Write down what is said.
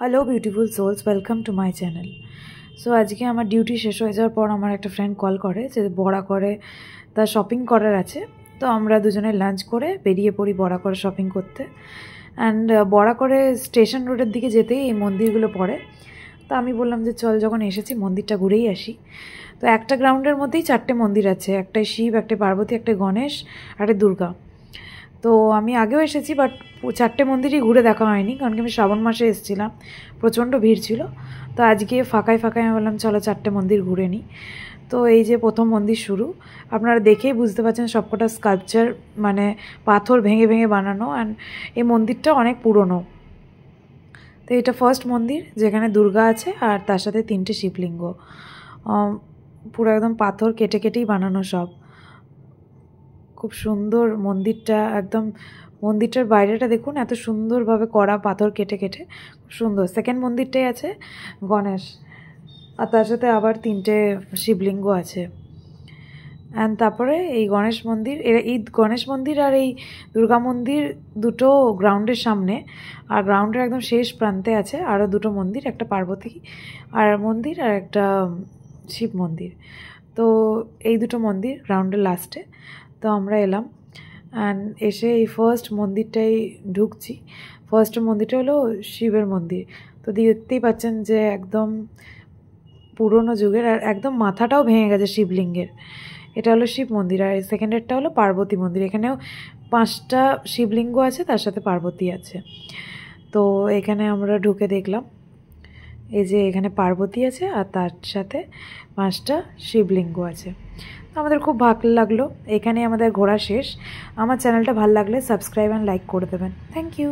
Hello beautiful souls welcome to my channel. So आज के আমার ডিউটি শেষ হয়ে যাওয়ার পর আমার একটা ফ্রেন্ড কল করে যে বড়া করে তার শপিং করার আছে। তো আমরা দুজনে লাঞ্চ করে বেরিয়ে পড়ি বড়া করে শপিং করতে। অ্যান্ড বড়া করে স্টেশন রোডের দিকে যেতেই এই মন্দিরগুলো পড়ে। তো আমি বললাম যে চল যখন এসেছি মন্দিরটা ঘুরেই আসি। তো একটা গ্রাউন্ডের মধ্যেই 4টে মন্দির আছে, একটাই শিব, একটা পার্বতী, একটা গণেশ, একটা দুর্গা। তো আমি আগেও এসেছি বাট 4টে মন্দিরই ঘুরে দেখা হয়নি, কারণ কি আমি শ্রাবণ মাসে এসেছিলাম, প্রচণ্ড ভিড় ছিল। তো আজকে ফাঁকায় আমি বললাম চলো 4টে মন্দির ঘুরে নিই। তো এই যে প্রথম মন্দির শুরু, আপনারা দেখেই বুঝতে পারছেন সবকটা স্কাল্পচার মানে পাথর ভেঙে ভেঙে বানানো। অ্যান্ড এই মন্দিরটা অনেক পুরনো। তো এটা ফার্স্ট মন্দির যেখানে দুর্গা আছে আর তার সাথে 3টে শিবলিঙ্গ, পুরো একদম পাথর কেটে কেটেই বানানো সব। খুব সুন্দর মন্দিরটা, একদম মন্দিরটার বাইরেটা দেখুন এত সুন্দরভাবে করা পাথর কেটে কেটে, খুব সুন্দর। সেকেন্ড মন্দিরটাই আছে গণেশ, আর তার সাথে আবার 3টে শিবলিঙ্গ আছে। অ্যান্ড তারপরে এই গণেশ মন্দির, এই গণেশ মন্দির আর এই দুর্গা মন্দির দুটো গ্রাউন্ডের সামনে, আর গ্রাউন্ডের একদম শেষ প্রান্তে আছে আরও 2টো মন্দির, একটা পার্বতী আর মন্দির আর একটা শিব মন্দির। তো এই 2টো মন্দির গ্রাউন্ডের লাস্টে। তো আমরা এলাম অ্যান্ড এসে এই ফার্স্ট মন্দিরটাই ঢুকছি। ফার্স্ট মন্দিরটা হলো শিবের মন্দির। তো দেখতেই পাচ্ছেন যে একদম পুরনো যুগের, আর একদম মাথাটাও ভেঙে গেছে শিবলিঙ্গের। এটা হলো শিব মন্দির। আর সেকেন্ডেরটা হলো পার্বতী মন্দির। এখানেও 5টা শিবলিঙ্গ আছে, তার সাথে পার্বতী আছে। তো এখানে আমরা ঢুকে দেখলাম এই যে এখানে পার্বতী আছে আর তার সাথে 5টা শিবলিঙ্গ আছে। আমাদের খুব ভালো লাগলো। এখানে আমাদের ঘোরা শেষ। আমার চ্যানেলটা ভালো লাগলে সাবস্ক্রাইব অ্যান্ড লাইক করে দেবেন। Thank you.